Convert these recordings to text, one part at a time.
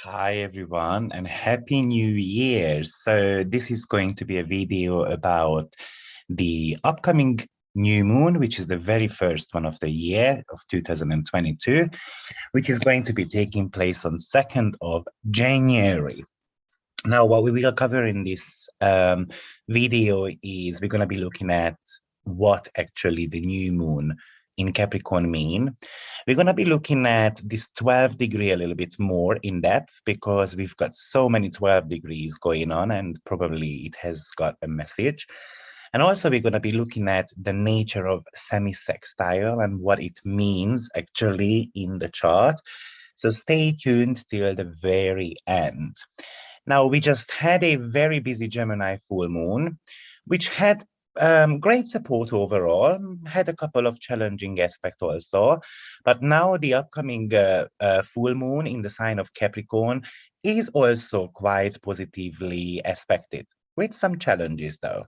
Hi everyone and Happy New Year. So this is going to be a video about the upcoming new moon, which is the very first one of the year of 2022, which is going to be taking place on 2nd of January. Now, what we will cover in this video is we're going to be looking at what actually the new moon in Capricorn mean. We're going to be looking at this 12 degree a little bit more in depth because we've got so many 12 degrees going on and probably it has got a message. And also we're going to be looking at the nature of semi-sextile and what it means actually in the chart. So stay tuned till the very end. Now, we just had a very busy Gemini full moon, which had great support overall, had a couple of challenging aspects also. But now the upcoming full moon in the sign of Capricorn is also quite positively aspected, with some challenges though.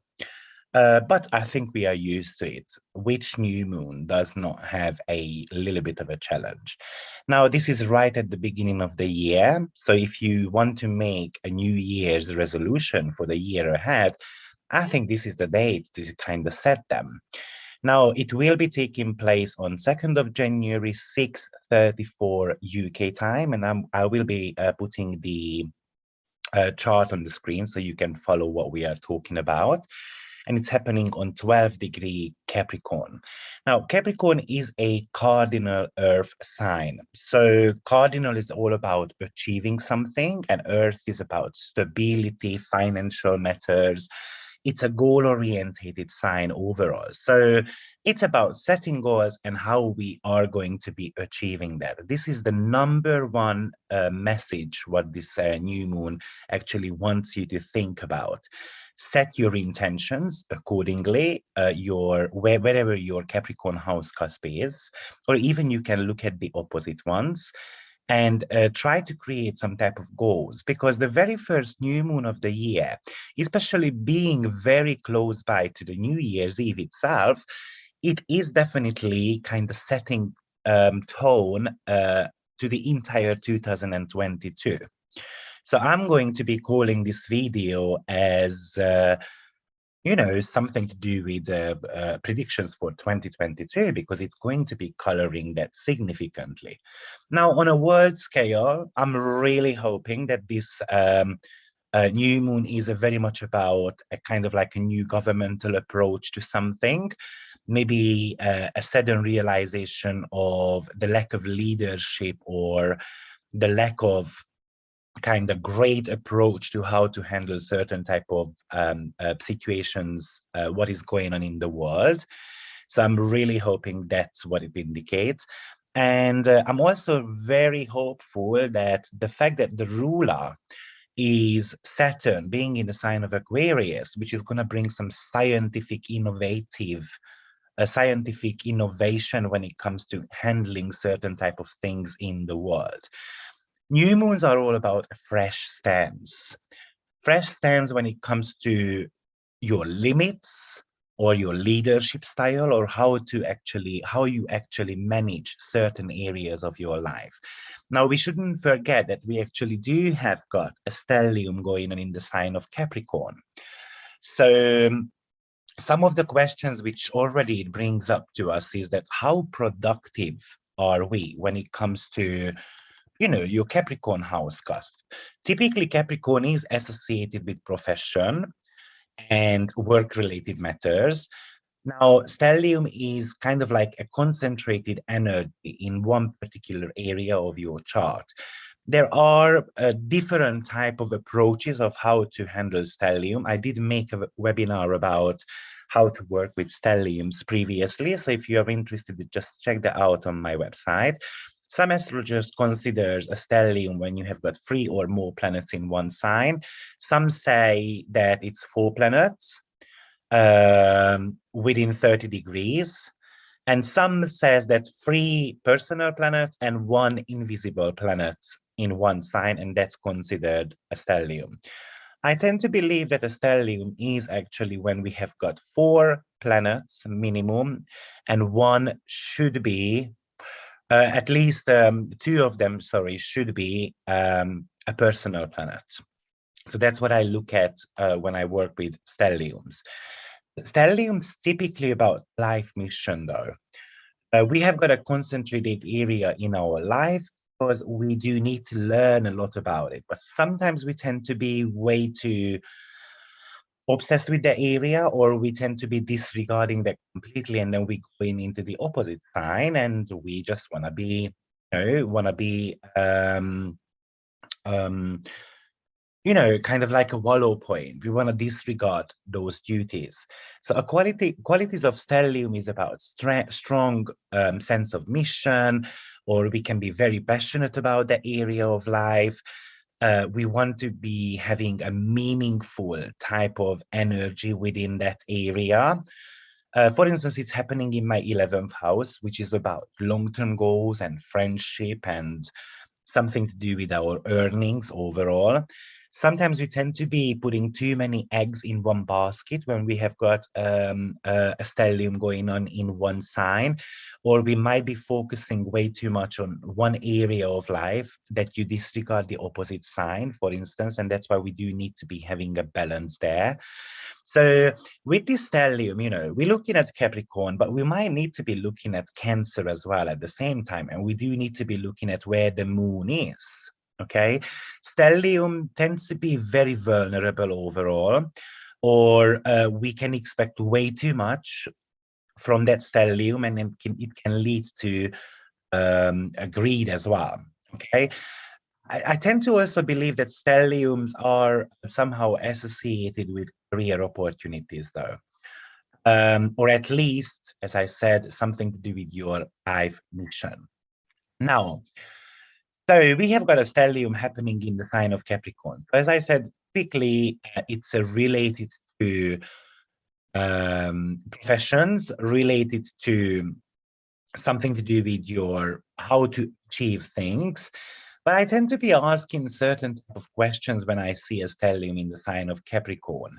But I think we are used to it. Which new moon does not have a little bit of a challenge? Now, this is right at the beginning of the year. So if you want to make a New Year's resolution for the year ahead, I think this is the date to kind of set them. Now, it will be taking place on 2nd of January, 6:34 UK time, and I will be putting the chart on the screen so you can follow what we are talking about. And it's happening on 12 degree Capricorn. Now, Capricorn is a cardinal earth sign. So cardinal is all about achieving something, and earth is about stability, financial matters. It's a goal-oriented sign overall. So it's about setting goals and how we are going to be achieving that. This is the number one message what this new moon actually wants you to think about. Set your intentions accordingly, wherever your Capricorn house cusp is, or even you can look at the opposite ones and try to create some type of goals, because the very first new moon of the year, especially being very close by to the New Year's Eve itself, it is definitely kind of setting tone to the entire 2022. So I'm going to be calling this video as, something to do with predictions for 2022, because it's going to be coloring that significantly. Now, on a world scale, I'm really hoping that this new moon is very much about a kind of like a new governmental approach to something, maybe a sudden realization of the lack of leadership or the lack of kind of great approach to how to handle certain type of situations, what is going on in the world. So I'm really hoping that's what it indicates. And I'm also very hopeful that the fact that the ruler is Saturn being in the sign of Aquarius, which is going to bring some scientific innovation when it comes to handling certain type of things in the world. New moons are all about a fresh stance. Fresh stance when it comes to your limits or your leadership style, or how you actually manage certain areas of your life. Now, we shouldn't forget that we actually do have got a stellium going on in the sign of Capricorn. So some of the questions which already it brings up to us is that how productive are we when it comes to your Capricorn house cusp? Typically, Capricorn is associated with profession and work-related matters. Now, stellium is kind of like a concentrated energy in one particular area of your chart. There are different type of approaches of how to handle stellium. I did make a webinar about how to work with stelliums previously. So if you are interested, just check that out on my website. Some astrologers considers a stellium when you have got 3 or more planets in one sign. Some say that it's 4 planets within 30 degrees. And some says that 3 personal planets and 1 invisible planet in one sign, and that's considered a stellium. I tend to believe that a stellium is actually when we have got 4 planets minimum, and 1 should be at least 2 of them, should be a personal planet. So that's what I look at when I work with stelliums. Stellium's typically about life mission, though. We have got a concentrated area in our life because we do need to learn a lot about it. But sometimes we tend to be way too obsessed with the area, or we tend to be disregarding that completely, and then we go into the opposite sign, and we just want to be, kind of like a wallow point. We want to disregard those duties. So qualities of stellium is about strong sense of mission, or we can be very passionate about the area of life. We want to be having a meaningful type of energy within that area. For instance, it's happening in my 11th house, which is about long-term goals and friendship and something to do with our earnings overall. Sometimes we tend to be putting too many eggs in one basket when we have got a stellium going on in one sign, or we might be focusing way too much on one area of life that you disregard the opposite sign, for instance, and that's why we do need to be having a balance there. So with this stellium, we're looking at Capricorn, but we might need to be looking at Cancer as well at the same time. And we do need to be looking at where the moon is, okay? Stellium tends to be very vulnerable overall, or we can expect way too much from that stellium, and then it can lead to greed as well, okay? I tend to also believe that stelliums are somehow associated with career opportunities, though. Or at least, as I said, something to do with your life mission. Now, so we have got a stellium happening in the sign of Capricorn. As I said, typically it's related to professions, related to something to do with your how to achieve things. But I tend to be asking certain type of questions when I see a stellium in the sign of Capricorn.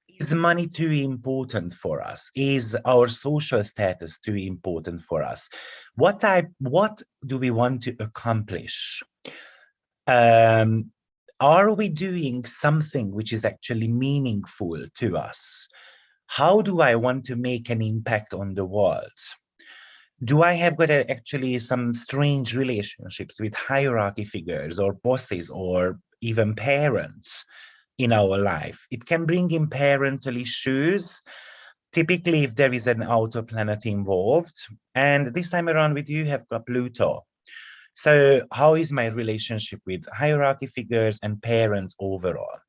Is money too important for us? Is our social status too important for us? What do we want to accomplish? Are we doing something which is actually meaningful to us? How do I want to make an impact on the world? Do I have got actually some strange relationships with hierarchy figures or bosses or even parents in our life? It can bring in parental issues, typically if there is an outer planet involved. And this time around we do have got Pluto. So how is my relationship with hierarchy figures and parents overall?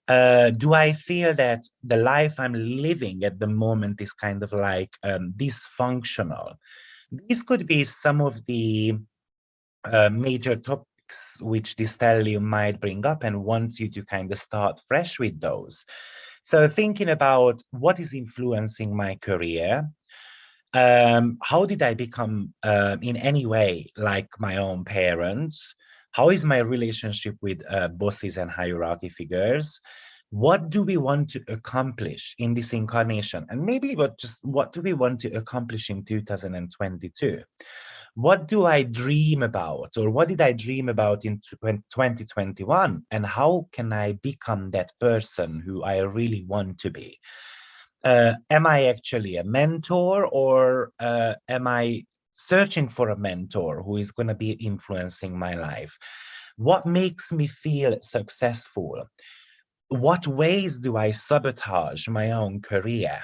Do I feel that the life I'm living at the moment is kind of like dysfunctional? These could be some of the major topics which this stellium might bring up, and wants you to kind of start fresh with those. So thinking about what is influencing my career, how did I become in any way like my own parents? How is my relationship with bosses and hierarchy figures? What do we want to accomplish in this incarnation? And maybe what do we want to accomplish in 2022? What do I dream about, or what did I dream about in 2021? And how can I become that person who I really want to be? Am I actually a mentor, or am I searching for a mentor who is going to be influencing my life? What makes me feel successful? What ways do I sabotage my own career?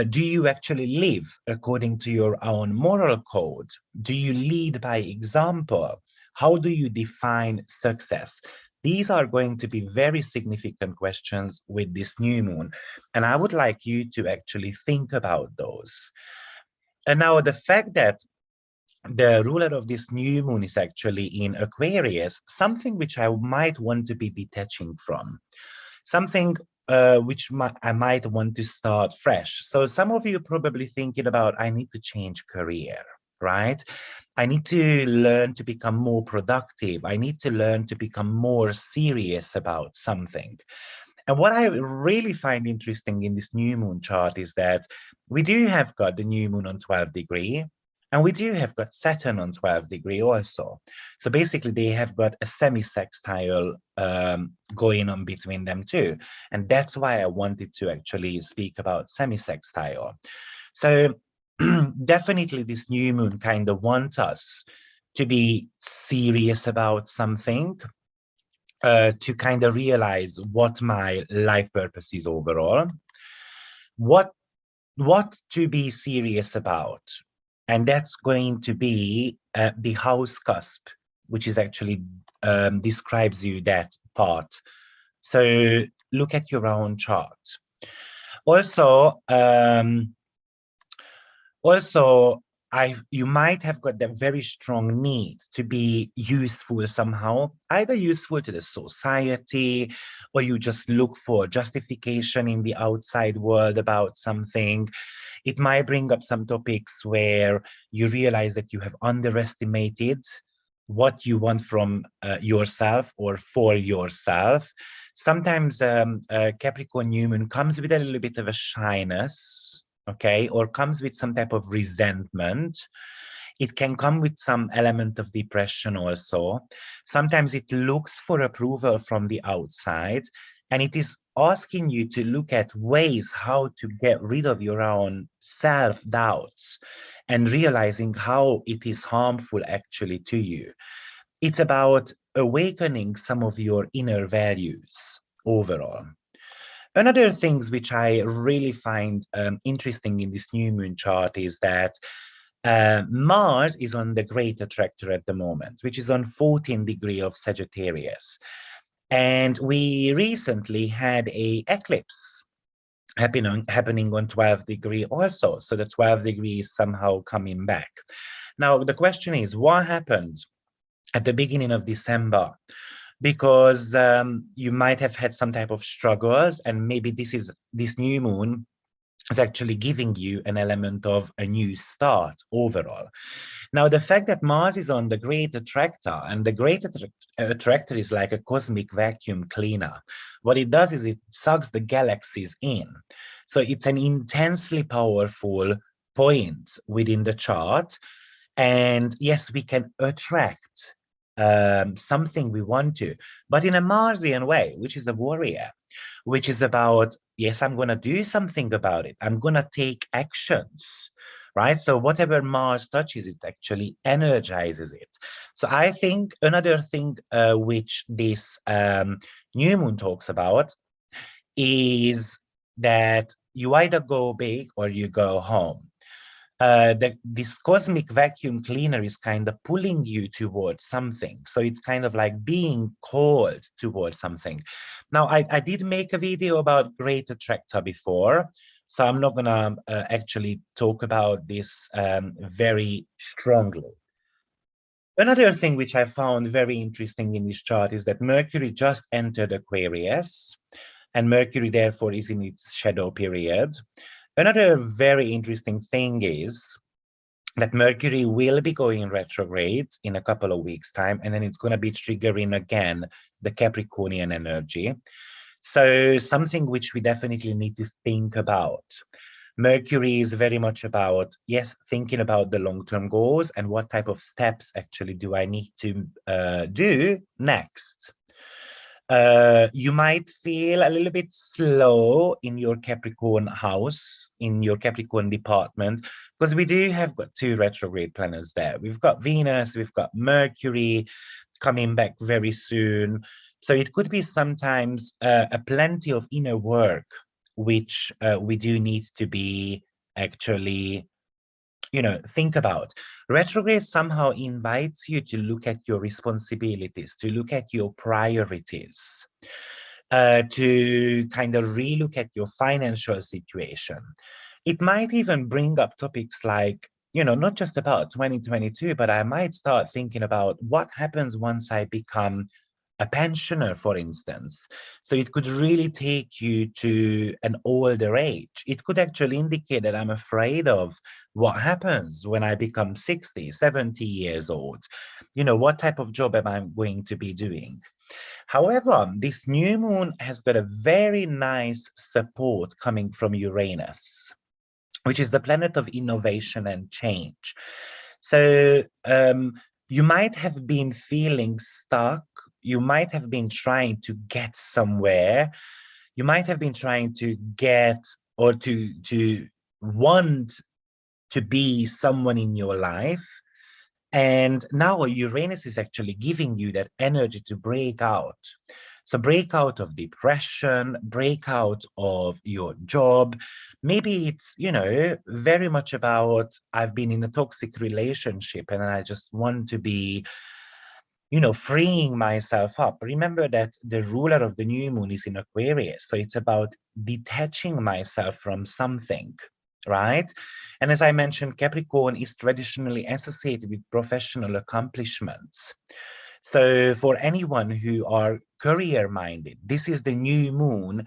Do you actually live according to your own moral code? Do you lead by example? How do you define success? These are going to be very significant questions with this new moon. And I would like you to actually think about those. And now the fact that the ruler of this new moon is actually in Aquarius, something which I might want to be detaching from, something which I might want to start fresh. So some of you are probably thinking about, I need to change career, right? I need to learn to become more productive. I need to learn to become more serious about something. And what I really find interesting in this new moon chart is that we do have got the new moon on 12th degree. And we do have got Saturn on 12th degree also. So basically they have got a semi-sextile going on between them too. And that's why I wanted to actually speak about semi-sextile. So definitely this new moon kind of wants us to be serious about something, to kind of realize what my life purpose is overall, what to be serious about. And that's going to be the house cusp, which is actually describes you that part. So look at your own chart. Also, you might have got that very strong need to be useful somehow, either useful to the society, or you just look for justification in the outside world about something. It might bring up some topics where you realize that you have underestimated what you want from yourself or for yourself. Sometimes Capricorn new moon comes with a little bit of a shyness, okay, or comes with some type of resentment. It can come with some element of depression also. Sometimes it looks for approval from the outside, and it is asking you to look at ways how to get rid of your own self-doubts and realizing how it is harmful actually to you. It's about awakening some of your inner values overall. Another things which I really find interesting in this new moon chart is that Mars is on the great attractor at the moment, which is on 14 degree of Sagittarius. And we recently had a eclipse happening on 12 degree also. So the 12 degree is somehow coming back. Now, the question is, what happened at the beginning of December? Because you might have had some type of struggles, and maybe this new moon is actually giving you an element of a new start overall. Now, the fact that Mars is on the great attractor, and the great attractor is like a cosmic vacuum cleaner. What it does is it sucks the galaxies in. So it's an intensely powerful point within the chart. And yes, we can attract something we want to, but in a Marsian way, which is a warrior, which is about, yes, I'm going to do something about it. I'm going to take actions, right? So whatever Mars touches, it actually energizes it. So I think another thing which this new moon talks about is that you either go big or you go home. This cosmic vacuum cleaner is kind of pulling you towards something. So it's kind of like being called towards something. Now, I did make a video about great attractor before, so I'm not gonna actually talk about this very strongly. Another thing which I found very interesting in this chart is that Mercury just entered Aquarius, and Mercury therefore is in its shadow period. Another very interesting thing is that Mercury will be going retrograde in a couple of weeks' time, and then it's going to be triggering again the Capricornian energy. So something which we definitely need to think about. Mercury is very much about, yes, thinking about the long-term goals and what type of steps actually do I need to do next. You might feel a little bit slow in your Capricorn house, in your Capricorn department, because we do have got two retrograde planets there. We've got Venus, we've got Mercury coming back very soon. So it could be sometimes a plenty of inner work, which we do need to be actually, think about. Retrograde somehow invites you to look at your responsibilities, to look at your priorities, to kind of relook at your financial situation. It might even bring up topics like, not just about 2022, but I might start thinking about what happens once I become a pensioner, for instance. So it could really take you to an older age. It could actually indicate that I'm afraid of what happens when I become 60, 70 years old. What type of job am I going to be doing? However, this new moon has got a very nice support coming from Uranus, which is the planet of innovation and change. So you might have been feeling stuck. You might have been trying to get somewhere. You might have been trying to get or to want to be someone in your life. And now Uranus is actually giving you that energy to break out. So break out of depression, break out of your job. Maybe it's, very much about I've been in a toxic relationship and I just want to be, freeing myself up. Remember that the ruler of the new moon is in Aquarius. So it's about detaching myself from something, right? And as I mentioned, Capricorn is traditionally associated with professional accomplishments. So for anyone who are career minded, this is the new moon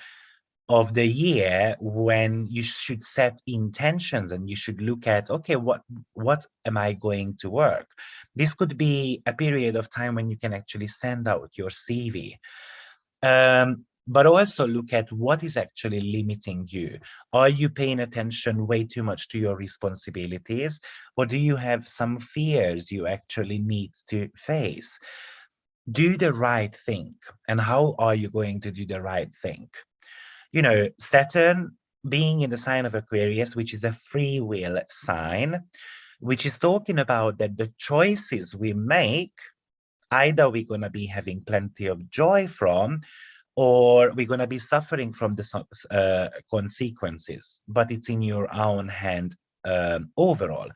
of the year when you should set intentions and you should look at, okay, what am I going to work? This could be a period of time when you can actually send out your CV. But also look at what is actually limiting you. Are you paying attention way too much to your responsibilities? Or do you have some fears you actually need to face? Do the right thing. And how are you going to do the right thing? Saturn being in the sign of Aquarius, which is a free will sign, which is talking about that the choices we make, either we're going to be having plenty of joy from, or we're going to be suffering from the consequences, but it's in your own hand overall.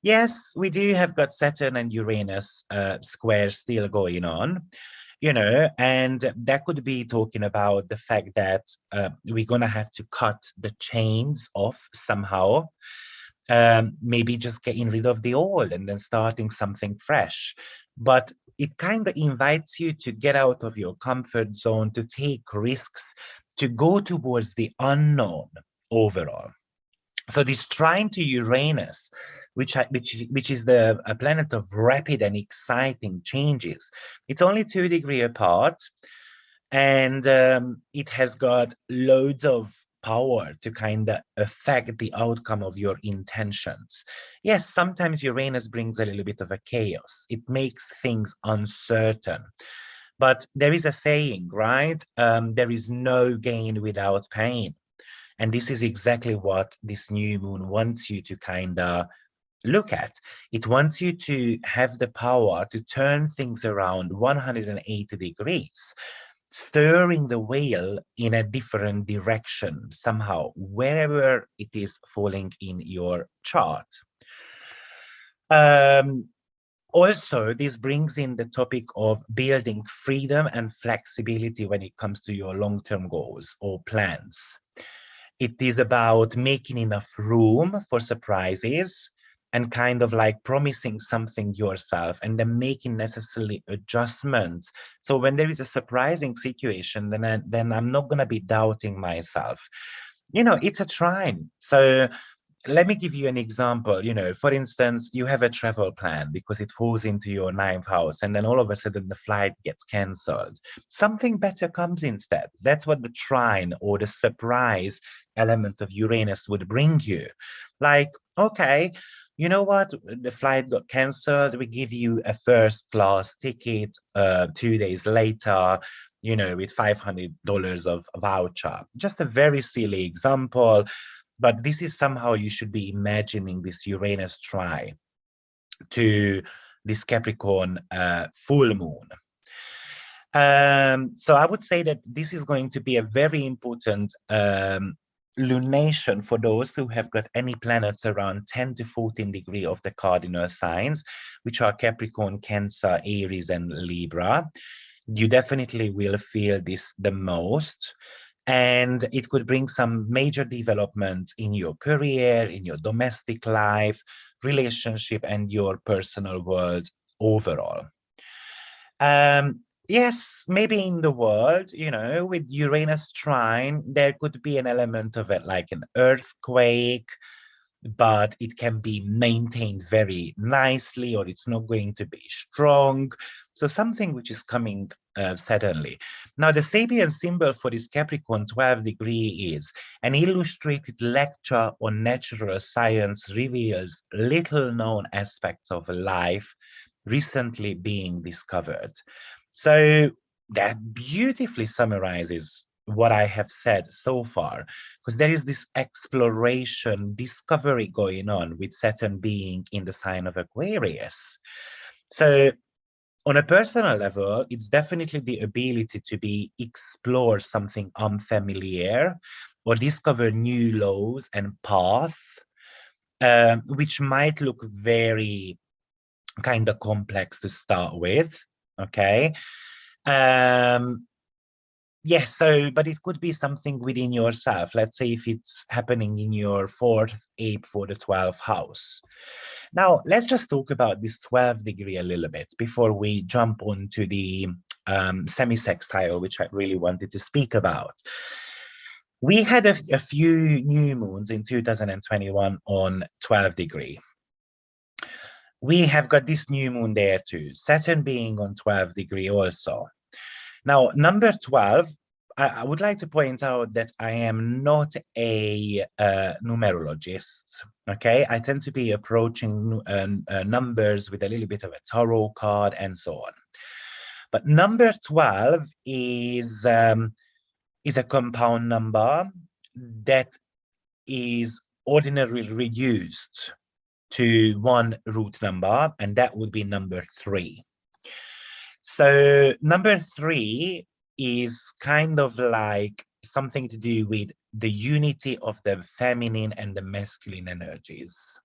Yes, we do have got Saturn and Uranus square still going on, and that could be talking about the fact that we're going to have to cut the chains off somehow, maybe just getting rid of the old and then starting something fresh. But it kind of invites you to get out of your comfort zone, to take risks, to go towards the unknown overall. So this trine to Uranus, which is the a planet of rapid and exciting changes, it's only 2 degrees apart, and it has got loads of power to kind of affect the outcome of your intentions. Yes, sometimes Uranus brings a little bit of a chaos. It makes things uncertain. But there is a saying, right? There is no gain without pain. And this is exactly what this new moon wants you to kind of look at. It wants you to have the power to turn things around 180 degrees, stirring the wheel in a different direction somehow, wherever it is falling in your chart. Also, this brings in the topic of building freedom and flexibility when it comes to your long-term goals or plans. It is about making enough room for surprises and kind of like promising something yourself and then making necessary adjustments. So when there is a surprising situation, then I'm not going to be doubting myself. It's a trine. So let me give you an example. For instance, you have a travel plan because it falls into your ninth house, and then all of a sudden the flight gets cancelled. Something better comes instead. That's what the trine or the surprise element of Uranus would bring you. Like, okay, you know what? The flight got cancelled. We give you a first class ticket 2 days later, with $500 of voucher. Just a very silly example. But this is somehow you should be imagining this Uranus trine to this Capricorn full moon. So I would say that this is going to be a very important lunation for those who have got any planets around 10 to 14 degrees of the cardinal signs, which are Capricorn, Cancer, Aries, and Libra. You definitely will feel this the most. And it could bring some major developments in your career, in your domestic life, relationship, and your personal world overall. Yes, maybe in the world, with Uranus trine, there could be an element of it, like an earthquake, but it can be maintained very nicely, or it's not going to be strong. So something which is coming suddenly. Now, the Sabian symbol for this Capricorn 12 degree is an illustrated lecture on natural science reveals little known aspects of life recently being discovered. So that beautifully summarizes what I have said so far, because there is this exploration, discovery going on with Saturn being in the sign of Aquarius. So on a personal level, it's definitely the ability to explore something unfamiliar or discover new laws and paths, which might look very kind of complex to start with. Okay. Yes, so, but it could be something within yourself. Let's say if it's happening in your fourth, eighth, or the 12th house. Now, let's just talk about this 12th degree a little bit before we jump onto the semi-sextile, which I really wanted to speak about. We had a few new moons in 2021 on 12 degree. We have got this new moon there too, Saturn being on 12 degree also. Now, number 12, I would like to point out that I am not a numerologist, okay? I tend to be approaching numbers with a little bit of a tarot card and so on. But number 12 is a compound number that is ordinarily reduced to one root number, and that would be number 3. So number 3 is kind of like something to do with the unity of the feminine and the masculine energies.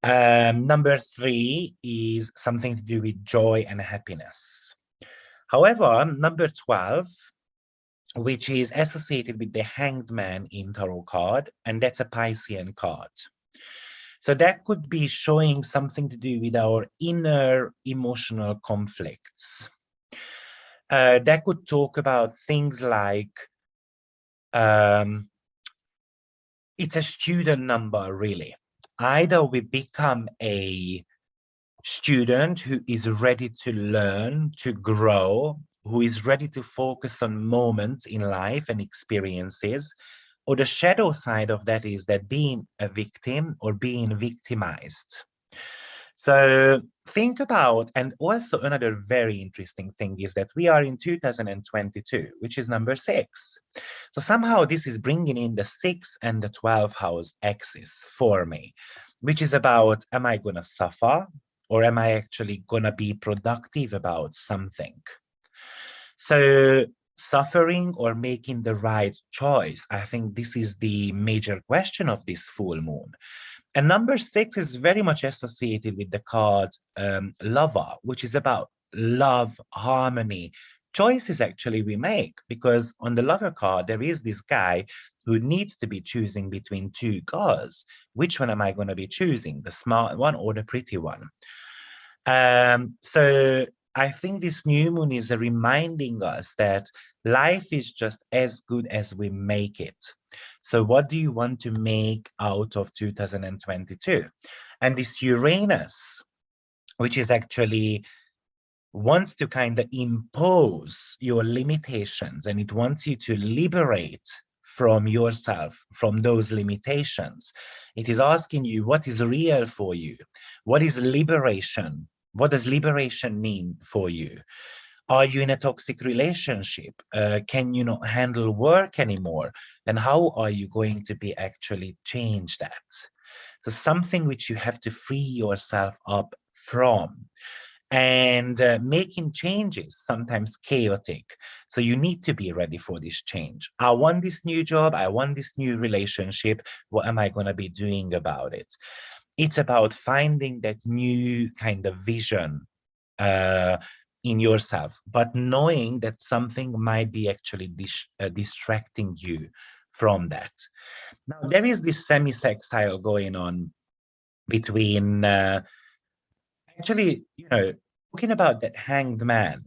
Number 3 is something to do with joy and happiness. However, number 12, which is associated with the Hanged Man in Tarot card, and that's a Piscean card. So that could be showing something to do with our inner emotional conflicts. That could talk about things like, it's a student number, really. Either we become a student who is ready to learn, to grow, who is ready to focus on moments in life and experiences, or the shadow side of that is that being a victim or being victimized. So think about, and also another very interesting thing is that we are in 2022, which is number 6. So somehow this is bringing in the 6 and the 12th house axis for me, which is about, am I going to suffer or am I actually going to be productive about something? So suffering or making the right choice, I think this is the major question of this full moon. And number 6 is very much associated with the card Lover, which is about love, harmony, choices actually we make. Because on the Lover card, there is this guy who needs to be choosing between 2 girls. Which one am I going to be choosing, the smart one or the pretty one? So I think this new moon is reminding us that life is just as good as we make it. So what do you want to make out of 2022? And this Uranus, which is actually wants to kind of impose your limitations, and it wants you to liberate from yourself, from those limitations. It is asking you what is real for you. What is liberation? What does liberation mean for you? Are you in a toxic relationship? Can you not handle work anymore? Then how are you going to be actually change that? So something which you have to free yourself up from. And making changes, sometimes chaotic. So you need to be ready for this change. I want this new job. I want this new relationship. What am I going to be doing about it? It's about finding that new kind of vision in yourself, but knowing that something might be actually distracting you from that. Now, there is this semi-sextile going on between, actually, talking about that hanged man.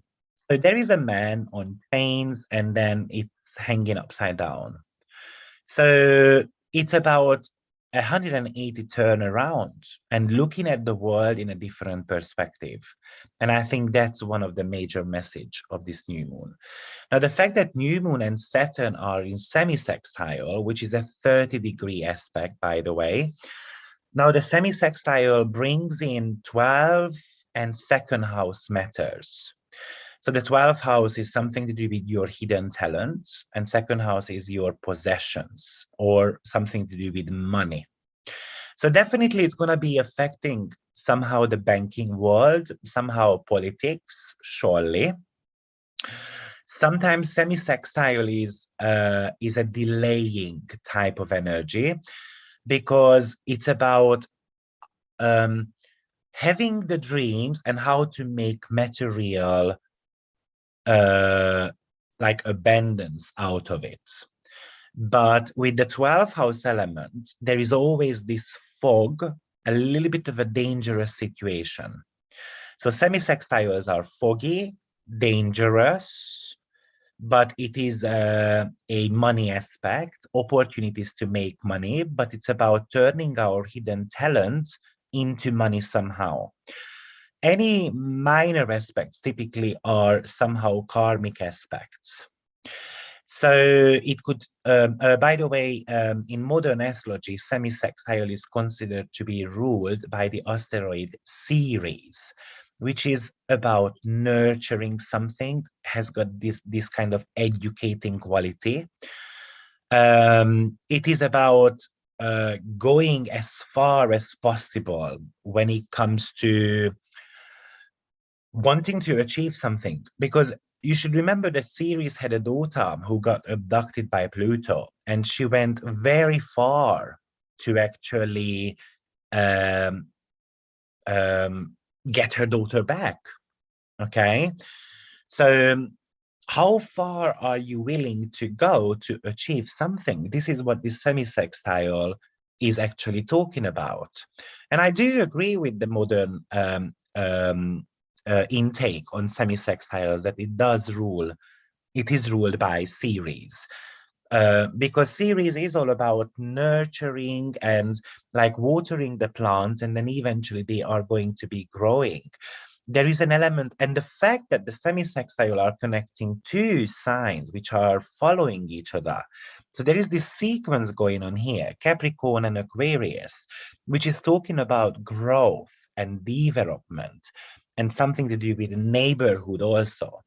So there is a man on chains and then it's hanging upside down. So it's about 180 turnaround and looking at the world in a different perspective. And I think that's one of the major message of this new moon. Now, the fact that new moon and Saturn are in semi-sextile, which is a 30-degree aspect, by the way. Now, the semi-sextile brings in 12 and second house matters. So the 12th house is something to do with your hidden talents, and second house is your possessions or something to do with money. So definitely it's going to be affecting somehow the banking world, somehow politics, surely. Sometimes semi-sextile is a delaying type of energy because it's about having the dreams and how to make material like abundance out of it. But with the 12th house element, there is always this fog, a little bit of a dangerous situation. So semi-sextiles are foggy, dangerous, but it is a money aspect, opportunities to make money, but it's about turning our hidden talents into money somehow. Any minor aspects typically are somehow karmic aspects. So it could, by the way, in modern astrology, semi-sextile is considered to be ruled by the asteroid Ceres, which is about nurturing something, has got this kind of educating quality. It is about going as far as possible when it comes to wanting to achieve something, because you should remember that Ceres had a daughter who got abducted by Pluto, and she went very far to actually get her daughter back. Okay, so how far are you willing to go to achieve something? This is what this semi-sextile is actually talking about. And I do agree with the modern intake on semi-sextiles that it is ruled by Ceres. Because Ceres is all about nurturing and like watering the plants, and then eventually they are going to be growing. There is an element, and the fact that the semi-sextile are connecting two signs which are following each other. So there is this sequence going on here, Capricorn and Aquarius, which is talking about growth and development and something to do with neighborhood also.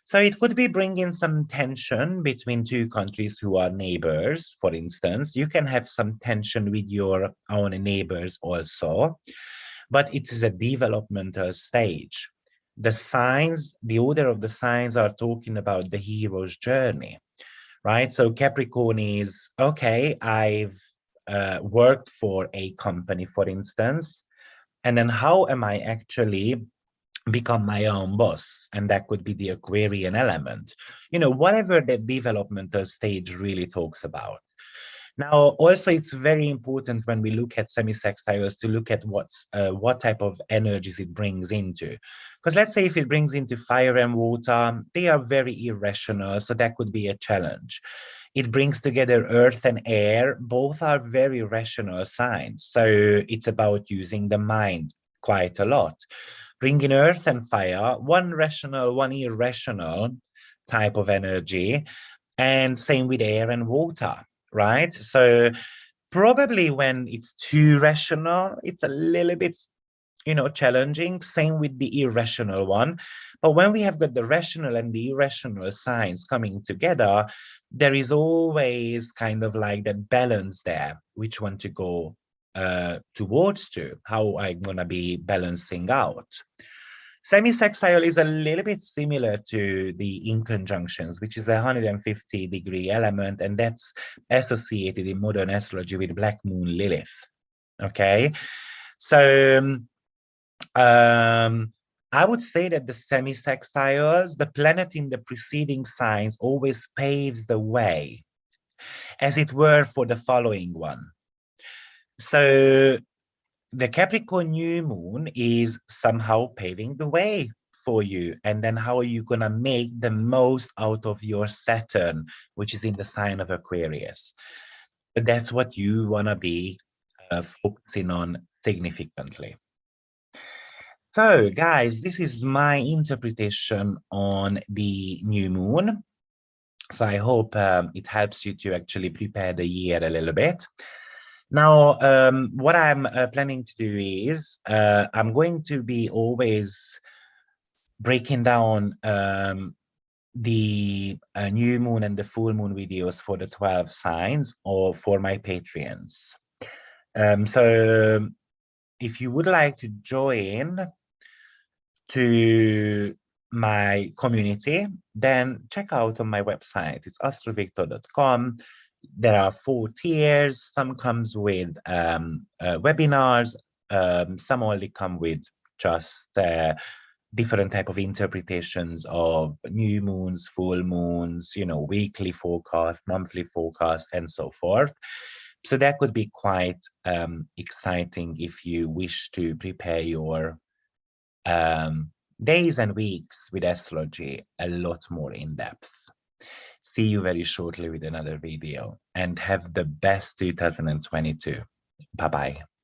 So it could be bringing some tension between two countries who are neighbors, for instance. You can have some tension with your own neighbors also, but it is a developmental stage. The signs, the order of the signs are talking about the hero's journey, right? So Capricorn is, okay, I've worked for a company, for instance, and then how am I actually become my own boss? And that could be the Aquarian element, you know, whatever the developmental stage really talks about. Now, also, it's very important when we look at semi-sextiles to look at what type of energies it brings into. Because let's say if it brings into fire and water, they are very irrational, so that could be a challenge. It brings together earth and air, both are very rational signs. So it's about using the mind quite a lot. Bringing earth and fire, one rational, one irrational type of energy, and same with air and water, right? So probably when it's too rational, it's a little bit, you know, challenging. Same with the irrational one. But when we have got the rational and the irrational signs coming together, there is always kind of like that balance there, which one to go towards to, how I'm going to be balancing out. Semi-sextile is a little bit similar to the inconjunctions, which is a 150-degree element, and that's associated in modern astrology with Black Moon Lilith. Okay, so I would say that the semi-sextiles, the planet in the preceding signs, always paves the way, as it were, for the following one. So the Capricorn new moon is somehow paving the way for you. And then how are you going to make the most out of your Saturn, which is in the sign of Aquarius? That's what you want to be focusing on significantly. So, guys, this is my interpretation on the new moon. So I hope it helps you to actually prepare the year a little bit. Now, what I'm planning to do is I'm going to be always breaking down the new moon and the full moon videos for the 12 signs or for my Patreons. So if you would like to join to my community, then check out on my website. It's AstroViktor.com. There are 4 tiers. Some comes with webinars. Some only come with just different type of interpretations of new moons, full moons, you know, weekly forecast, monthly forecast, and so forth. So that could be quite exciting if you wish to prepare your days and weeks with astrology a lot more in depth. See you very shortly with another video and have the best 2022. Bye-bye.